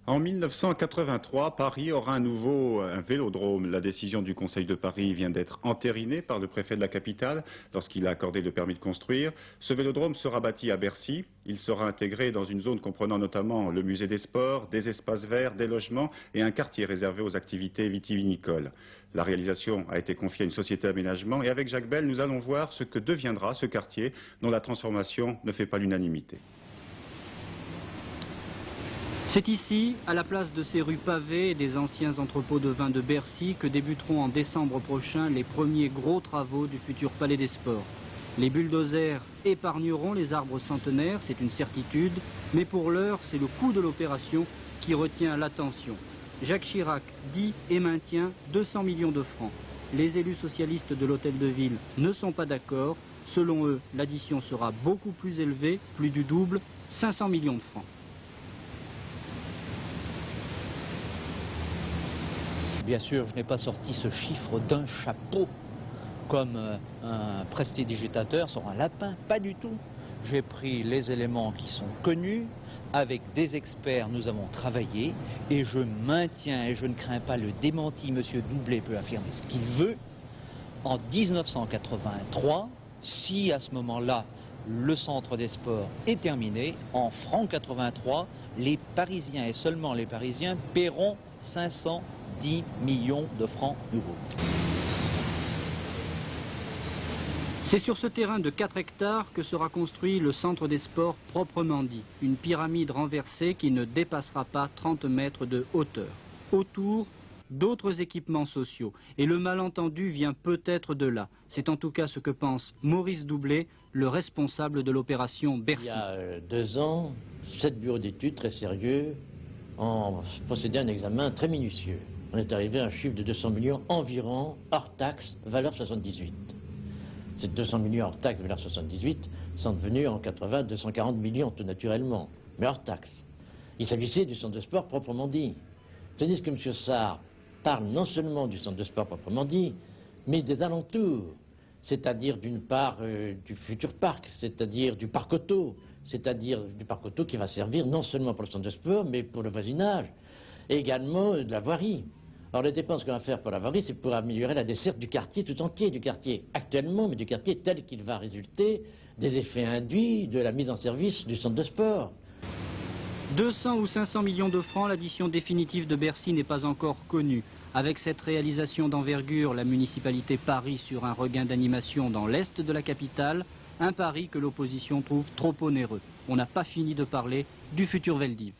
En 1983, Paris aura à nouveau un vélodrome. La décision du Conseil de Paris vient d'être entérinée par le préfet de la capitale lorsqu'il a accordé le permis de construire. Ce vélodrome sera bâti à Bercy. Il sera intégré dans une zone comprenant notamment le musée des sports, des espaces verts, des logements et un quartier réservé aux activités vitivinicoles. La réalisation a été confiée à une société d'aménagement et avec Jacques Bell, nous allons voir ce que deviendra ce quartier dont la transformation ne fait pas l'unanimité. C'est ici, à la place de ces rues pavées et des anciens entrepôts de vin de Bercy, que débuteront en décembre prochain les premiers gros travaux du futur Palais des Sports. Les bulldozers épargneront les arbres centenaires, c'est une certitude, mais pour l'heure, c'est le coût de l'opération qui retient l'attention. Jacques Chirac dit et maintient 200 millions de francs. Les élus socialistes de l'Hôtel de Ville ne sont pas d'accord. Selon eux, l'addition sera beaucoup plus élevée, plus du double, 500 millions de francs. Bien sûr, je n'ai pas sorti ce chiffre d'un chapeau comme un prestidigitateur sur un lapin, pas du tout. J'ai pris les éléments qui sont connus, avec des experts nous avons travaillé et je maintiens et je ne crains pas le démenti, Monsieur Doublet peut affirmer ce qu'il veut. En 1983, si à ce moment-là le centre des sports est terminé, en francs 83, les Parisiens et seulement les Parisiens paieront 510 millions de francs nouveaux. C'est sur ce terrain de 4 hectares que sera construit le centre des sports proprement dit. Une pyramide renversée qui ne dépassera pas 30 mètres de hauteur. Autour, d'autres équipements sociaux. Et le malentendu vient peut-être de là. C'est en tout cas ce que pense Maurice Doublet, le responsable de l'opération Bercy. Il y a 2 ans, 7 bureaux d'études très sérieux ont procédé à un examen très minutieux. On est arrivé à un chiffre de 200 millions environ, hors taxe, valeur 78. Ces 200 millions hors taxe, valeur 78, sont devenus en 80 240 millions tout naturellement, mais hors taxe. Il s'agissait du centre de sport proprement dit. Tandis que M. Sarr parle non seulement du centre de sport proprement dit, mais des alentours, c'est-à-dire d'une part du futur parc, c'est-à-dire du parc auto, c'est-à-dire du parc auto qui va servir non seulement pour le centre de sport, mais pour le voisinage, et également de la voirie. Alors les dépenses qu'on va faire pour la voirie, c'est pour améliorer la desserte du quartier tout entier, du quartier actuellement, mais du quartier tel qu'il va résulter des effets induits de la mise en service du centre de sport. 200 ou 500 millions de francs, l'addition définitive de Bercy n'est pas encore connue. Avec cette réalisation d'envergure, la municipalité parie sur un regain d'animation dans l'est de la capitale, un pari que l'opposition trouve trop onéreux. On n'a pas fini de parler du futur Veldiv.